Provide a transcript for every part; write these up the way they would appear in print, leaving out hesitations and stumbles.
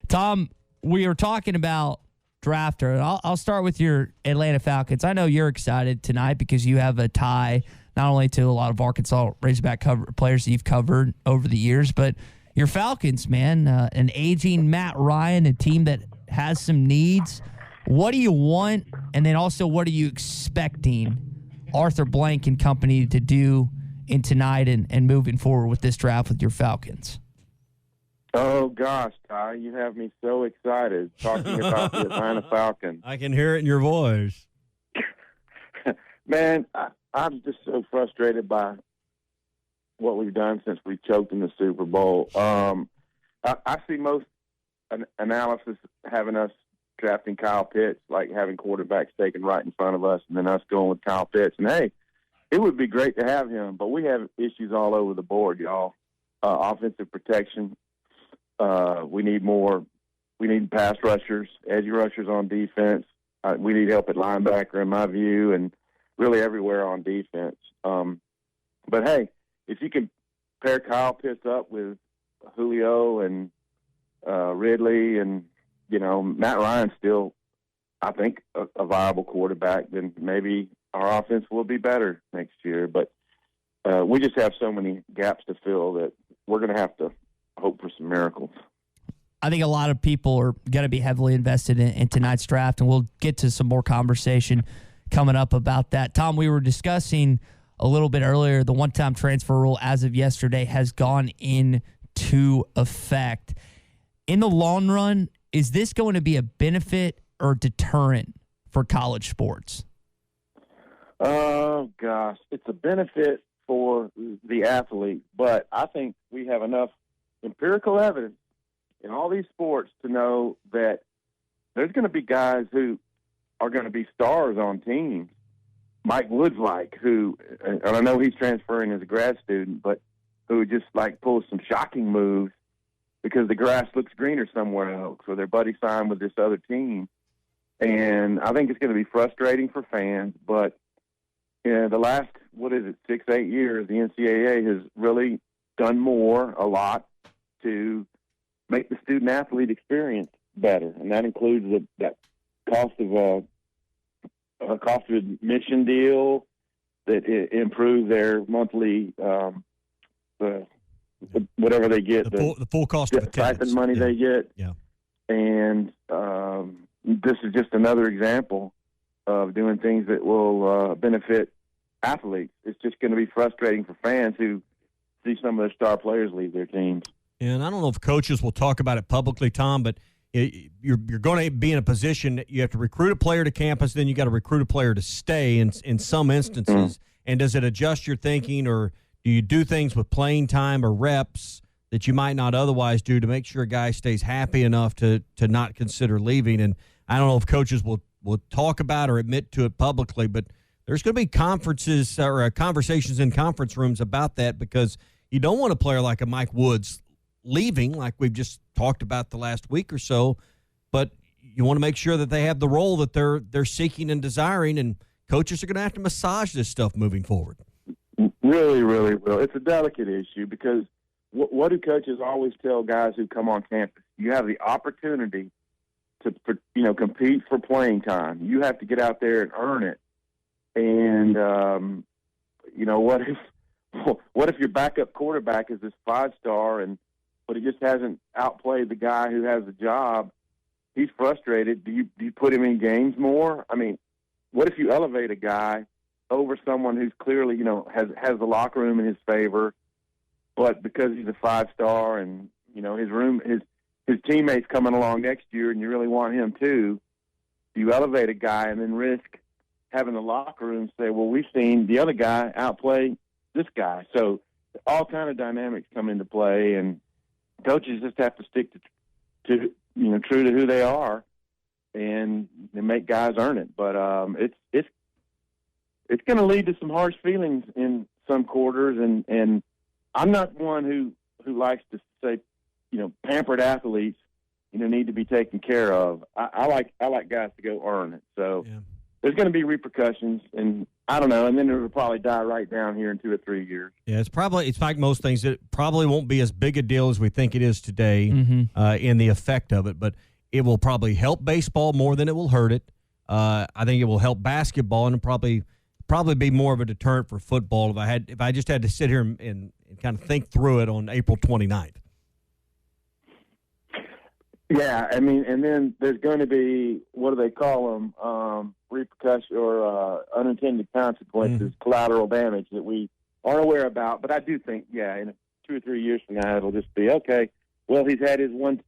Tom, we were talking about drafter. I'll start with your Atlanta Falcons. I know you're excited tonight because you have a tie not only to a lot of Arkansas Razorback players that you've covered over the years, but your Falcons, man, an aging Matt Ryan, a team that has some needs. What do you want? And then also, what are you expecting Arthur Blank and company to do in tonight and moving forward with this draft with your Falcons? Oh, gosh, Ty, you have me so excited talking about the Atlanta Falcons. I can hear it in your voice. Man, I'm just so frustrated by what we've done since we choked in the Super Bowl. I see most analysis having us drafting Kyle Pitts, like having quarterbacks taken right in front of us, and then us going with Kyle Pitts. And, hey, it would be great to have him, but we have issues all over the board, y'all. Offensive protection. We need more. We need pass rushers, edge rushers on defense. We need help at linebacker, in my view, and really everywhere on defense. But, hey, if you can pair Kyle Pitts up with Julio and Ridley and, Matt Ryan's still, I think, a viable quarterback, then maybe our offense will be better next year. But we just have so many gaps to fill that we're going to have to hope for some miracles. I think a lot of people are going to be heavily invested in tonight's draft, and we'll get to some more conversation coming up about that. Tom, we were discussing a little bit earlier, the one-time transfer rule as of yesterday has gone into effect. In the long run, is this going to be a benefit or deterrent for college sports? Oh, gosh. It's a benefit for the athlete, but I think we have enough empirical evidence in all these sports to know that there's going to be guys who are going to be stars on teams. Mike Woods, who, and I know he's transferring as a grad student, but who just pulls some shocking moves because the grass looks greener somewhere else, or their buddy signed with this other team. And I think it's going to be frustrating for fans, but the last, 6-8 years, the NCAA has really done a lot to make the student-athlete experience better, and that includes that cost of admission deal that improve their monthly whatever they get, the full cost of attendance. Stipend money they get. Yeah. And this is just another example of doing things that will benefit athletes. It's just going to be frustrating for fans who see some of their star players leave their teams. And I don't know if coaches will talk about it publicly, Tom, but you're going to be in a position that you have to recruit a player to campus, then you got to recruit a player to stay in some instances. Mm-hmm. And does it adjust your thinking, or do you do things with playing time or reps that you might not otherwise do to make sure a guy stays happy enough to not consider leaving? And I don't know if coaches will talk about or admit to it publicly, but there's going to be conferences or conversations in conference rooms about that, because you don't want a player like a Mike Woods leaving, like we've just talked about the last week or so, but you want to make sure that they have the role that they're seeking and desiring, and coaches are going to have to massage this stuff moving forward. Really, really will. It's a delicate issue because what do coaches always tell guys who come on campus? You have the opportunity to compete for playing time. You have to get out there and earn it. And what if your backup quarterback is this 5-star but he just hasn't outplayed the guy who has the job? He's frustrated. Do you put him in games more? I mean, what if you elevate a guy over someone who's clearly has the locker room in his favor, but because he's a 5-star and his teammates coming along next year and you really want him too, do you elevate a guy and then risk having the locker room say, well, we've seen the other guy outplay this guy? So all kind of dynamics come into play, and coaches just have to stick to true to who they are and make guys earn it. But it's going to lead to some harsh feelings in some quarters, and I'm not one who likes to say, pampered athletes, need to be taken care of. I like guys to go earn it. So, there's going to be repercussions, and I don't know, and then it'll probably die right down here in 2 or 3 years. Yeah, it's like most things. It probably won't be as big a deal as we think it is today in the effect of it, but it will probably help baseball more than it will hurt it. I think it will help basketball, and it'll probably be more of a deterrent for football if I just had to sit here and kind of think through it on April 29th. Yeah, I mean, and then there's going to be, what do they call them, repercussions or unintended consequences, collateral damage that we aren't aware about. But I do think, in 2 or 3 years from now, it'll just be, okay, well, he's had his one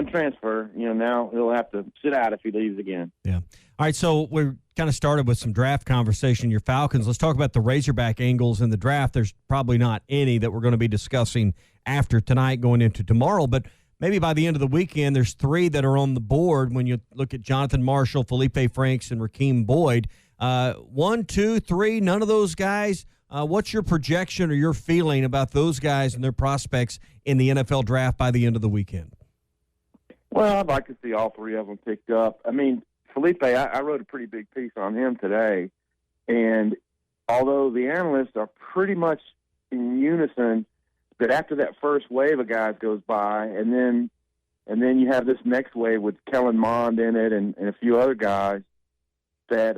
transfer. Now he'll have to sit out if he leaves again. Yeah. All right, so we kind of started with some draft conversation, your Falcons. Let's talk about the Razorback angles in the draft. There's probably not any that we're going to be discussing after tonight going into tomorrow, but maybe by the end of the weekend, there's 3 that are on the board when you look at Jonathan Marshall, Felipe Franks, and Rakeem Boyd. 1, 2, 3, none of those guys. What's your projection or your feeling about those guys and their prospects in the NFL draft by the end of the weekend? Well, I'd like to see all 3 of them picked up. I mean, Felipe, I wrote a pretty big piece on him today, and although the analysts are pretty much in unison that after that first wave of guys goes by, and then you have this next wave with Kellen Mond in it and a few other guys, that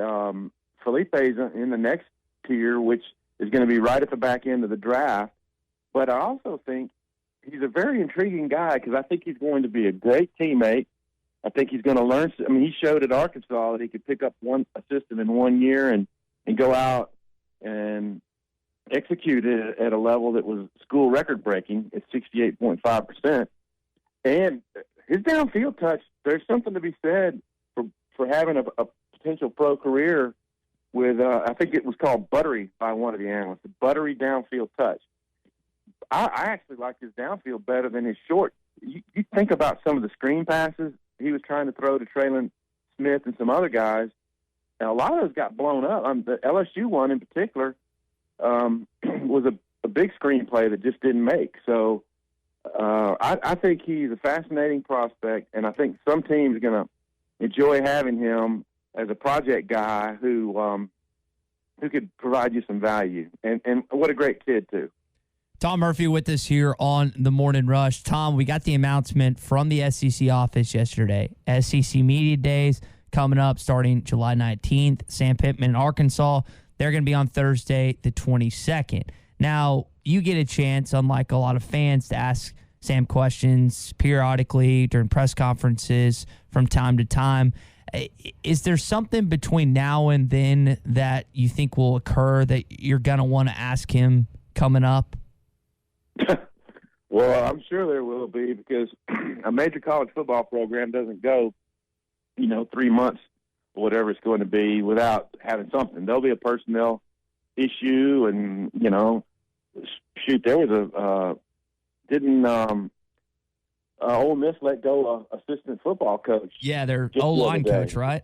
Felipe's in the next tier, which is going to be right at the back end of the draft. But I also think he's a very intriguing guy because I think he's going to be a great teammate. I think he's going to learn. I mean, he showed at Arkansas that he could pick up a system in 1 year and go out and execute it at a level that was school record breaking at 68.5%. And his downfield touch, there's something to be said for having a potential pro career with, I think it was called buttery by one of the analysts, buttery downfield touch. I actually like his downfield better than his short. You think about some of the screen passes he was trying to throw to Traylon Smith and some other guys, and a lot of those got blown up. The LSU one in particular was a big screenplay that just didn't make. So I think he's a fascinating prospect, and I think some teams are going to enjoy having him as a project guy who could provide you some value. And what a great kid, too. Tom Murphy with us here on the Morning Rush. Tom, we got the announcement from the SEC office yesterday. SEC Media Days coming up starting July 19th. Sam Pittman in Arkansas. They're going to be on Thursday, the 22nd. Now, you get a chance, unlike a lot of fans, to ask Sam questions periodically during press conferences from time to time. Is there something between now and then that you think will occur that you're going to want to ask him coming up? Well, I'm sure there will be because a major college football program doesn't go, 3 months or whatever it's going to be without having something. There'll be a personnel issue and, there was didn't Ole Miss let go of assistant football coach? Yeah, their O-line coach, right?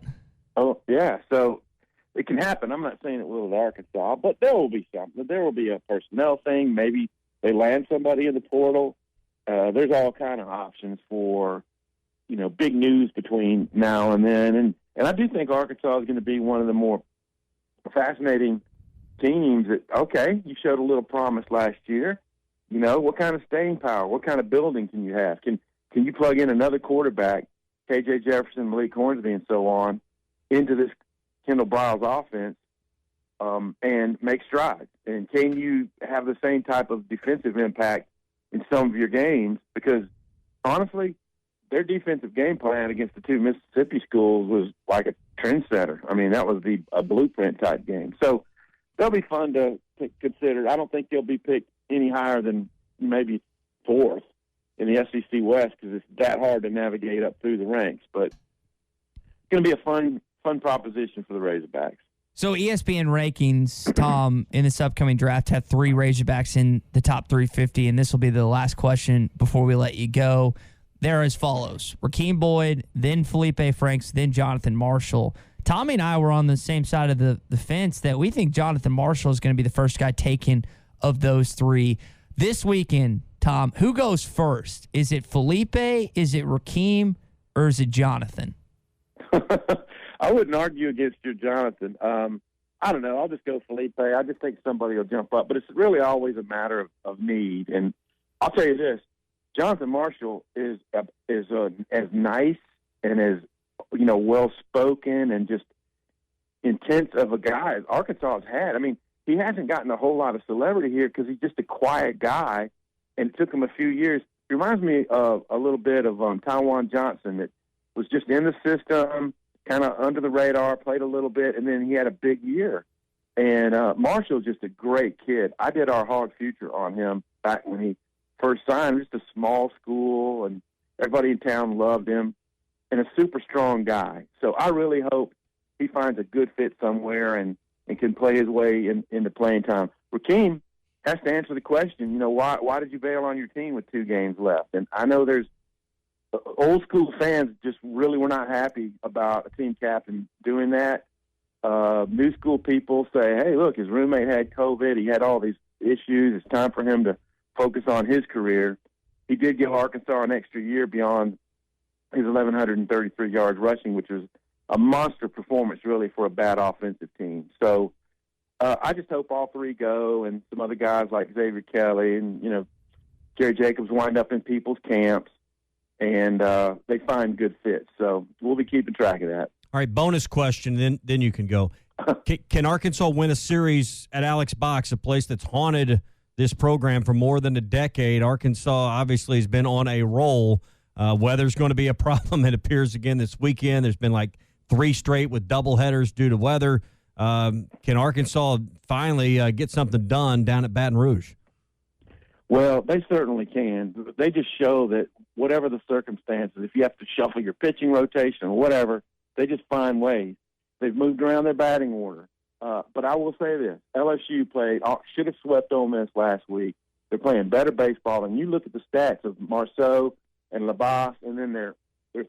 Oh, yeah. So it can happen. I'm not saying it will at Arkansas, but there will be something. There will be a personnel thing. Maybe they land somebody in the portal. There's all kind of options for, big news between now and then. And I do think Arkansas is going to be one of the more fascinating teams that, okay, you showed a little promise last year. What kind of staying power, what kind of building can you have? Can you plug in another quarterback, KJ Jefferson, Malik Hornsby, and so on, into this Kendall Briles offense and make strides? And can you have the same type of defensive impact in some of your games? Because, honestly, their defensive game plan against the 2 Mississippi schools was like a trendsetter. I mean, that was a blueprint-type game. So they'll be fun to consider. I don't think they'll be picked any higher than maybe 4th in the SEC West because it's that hard to navigate up through the ranks. But it's going to be a fun proposition for the Razorbacks. So ESPN rankings, Tom, in this upcoming draft have 3 Razorbacks in the top 350, and this will be the last question before we let you go. They're as follows: Rakeem Boyd, then Felipe Franks, then Jonathan Marshall. Tommy and I were on the same side of the fence that we think Jonathan Marshall is going to be the first guy taken of those 3. This weekend, Tom, who goes first? Is it Felipe, is it Rakeem, or is it Jonathan? I wouldn't argue against you, Jonathan. I don't know. I'll just go Felipe. I just think somebody will jump up. But it's really always a matter of need. And I'll tell you this. Jonathan Marshall is as nice and as, well-spoken and just intense of a guy as Arkansas has had. I mean, he hasn't gotten a whole lot of celebrity here because he's just a quiet guy, and it took him a few years. He reminds me of a little bit of Tywan Johnson that was just in the system, kind of under the radar, played a little bit, and then he had a big year. And Marshall's just a great kid. I did our Hog Future on him back when he first signed. Just a small school, and everybody in town loved him, and a super strong guy. So I really hope he finds a good fit somewhere and can play his way into playing time. Rakeem has to answer the question, why did you bail on your team with 2 games left? And I know there's old school fans just really were not happy about a team captain doing that. New school people say, hey, look, his roommate had COVID. He had all these issues. It's time for him to focus on his career. He did give Arkansas an extra year beyond his 1,133 yards rushing, which was a monster performance really for a bad offensive team. So I just hope all 3 go, and some other guys like Xavier Kelly and, Jerry Jacobs wind up in people's camps, and they find good fits. So we'll be keeping track of that. All right, bonus question, then you can go. Can Arkansas win a series at Alex Box, a place that's haunted this program for more than a decade? Arkansas obviously has been on a roll. Weather's going to be a problem, it appears, again this weekend. There's been like 3 straight with doubleheaders due to weather. Can Arkansas finally get something done down at Baton Rouge? Well, they certainly can. They just show that whatever the circumstances, if you have to shuffle your pitching rotation or whatever, they just find ways. They've moved around their batting order. But I will say this. LSU should have swept Ole Miss last week. They're playing better baseball. And you look at the stats of Marceau and Labas, and then their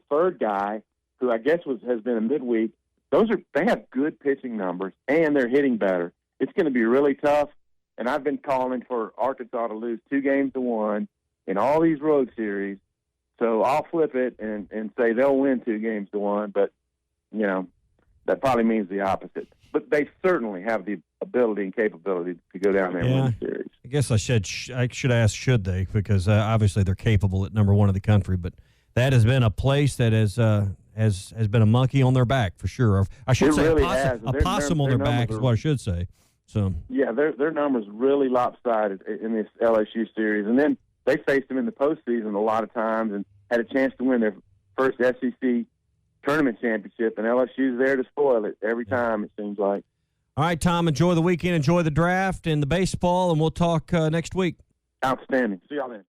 third guy, who I guess has been a midweek, they have good pitching numbers, and they're hitting better. It's going to be really tough, and I've been calling for Arkansas to lose 2-1 in all these road series. So I'll flip it and say they'll win 2-1, but, that probably means the opposite. But they certainly have the ability and capability to go down there and win the series. I guess I should ask, should they? Because obviously they're capable at number 1 in the country, but that has been a place that has been a monkey on their back for sure. Or I should say really a possum on their back is what I should say. So yeah, their numbers really lopsided in this LSU series, and then they faced them in the postseason a lot of times and had a chance to win their first SEC tournament championship, and LSU's there to spoil it every time, it seems like. All right, Tom, enjoy the weekend, enjoy the draft and the baseball, and we'll talk next week. Outstanding. See y'all then.